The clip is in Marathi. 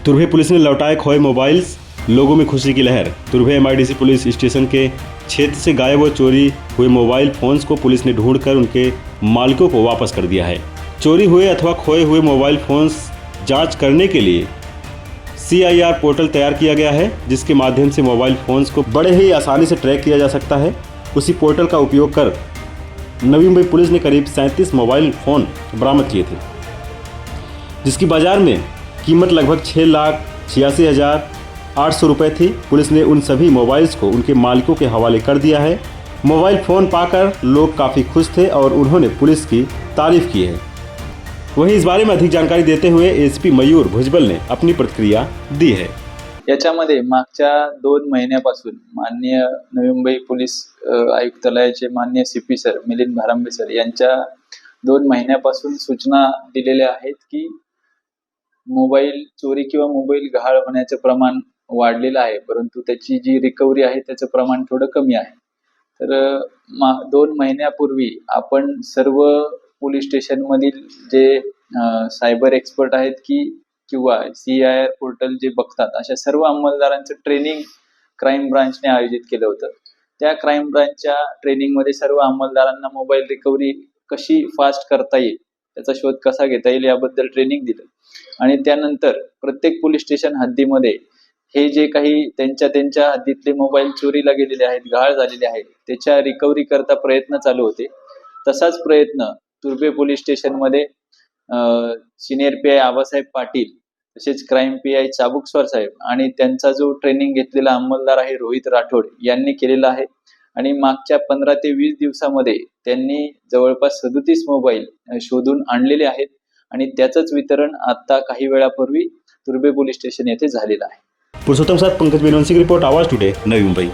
तुर्भे पुलिस ने लौटाए खोए मोबाइल्स, लोगों में खुशी की लहर। तुर्भे एमआईडीसी पुलिस स्टेशन के क्षेत्र से गायब व चोरी हुए मोबाइल फोन्स को पुलिस ने ढूंढकर उनके मालिकों को वापस कर दिया है। चोरी हुए अथवा खोए हुए मोबाइल फोन्स जांच करने के लिए CIR पोर्टल तैयार किया गया है, जिसके माध्यम से मोबाइल फोन्स को बड़े ही आसानी से ट्रैक किया जा सकता है। उसी पोर्टल का उपयोग कर नवी मुंबई पुलिस ने करीब 37 मोबाइल फ़ोन बरामद किए थे, जिसकी बाज़ार में कीमत लगभग 6,86,800 रुपये थी। पुलिस ने उन सभी मोबाइल्स को उनके मालिकों के हवाले कर दिया है। मोबाइल फ़ोन पाकर लोग काफ़ी खुश थे और उन्होंने पुलिस की तारीफ़ की है। वहीं इस बारे में अधिक जानकारी देते हुए एसपी मयूर भुजबल ने अपनी प्रतिक्रिया दी है। याच्यामध्ये मागच्या 2 महिन्यापासून माननीय नवी मुंबई पोलीस आयुक्तालयाचे माननीय CP सर मिलिंद भारांबे सर यांच्या 2 महिन्यापासून सूचना दिलेल्या आहेत की मोबाईल चोरी किंवा मोबाईल गहाळ होण्याचे प्रमाण वाढलेलं आहे, परंतु त्याची जी रिकव्हरी आहे त्याचं प्रमाण थोडं कमी आहे। तर 2 महिन्यापूर्वी आपण सर्व पोलीस स्टेशन मधील जे सायबर एक्सपर्ट आहेत किंवा CIR पोर्टल जे बघतात अशा सर्व अंमलदारांचं ट्रेनिंग क्राईम ब्रांचने आयोजित केलं होतं। त्या क्राईम ब्रांचच्या ट्रेनिंग मध्ये सर्व अंमलदारांना मोबाईल रिकव्हरी कशी फास्ट करता येईल, त्याचा शोध कसा घेता येईल याबद्दल ट्रेनिंग दिलं आणि त्यानंतर प्रत्येक पोलीस स्टेशन हद्दीमध्ये हे जे काही त्यांच्या हद्दीतले मोबाईल चोरीला गेलेले आहेत, गहाळ झालेले आहेत, त्याच्या रिकव्हरी करता प्रयत्न चालू होते। तसाच प्रयत्न तुर्भे पोलीस स्टेशन मध्ये सिनियर PI आबासाहेब पाटील तसेच क्राईम PI चाबुकस्वार साहेब आणि त्यांचा जो ट्रेनिंग घेतलेला अंमलदार आहे रोहित राठोड यांनी केलेला आहे आणि मागच्या 15 ते 20 दिवसामध्ये त्यांनी जवळपास 37 मोबाईल शोधून आणलेले आहेत आणि त्याचंच वितरण आता काही वेळापूर्वी तुर्भे पोलीस स्टेशन येथे झालेलं आहे। पुरुषोत्तम साथ पंकज बेनवंशी की रिपोर्ट, आवाज टुडे, नवी मुंबई।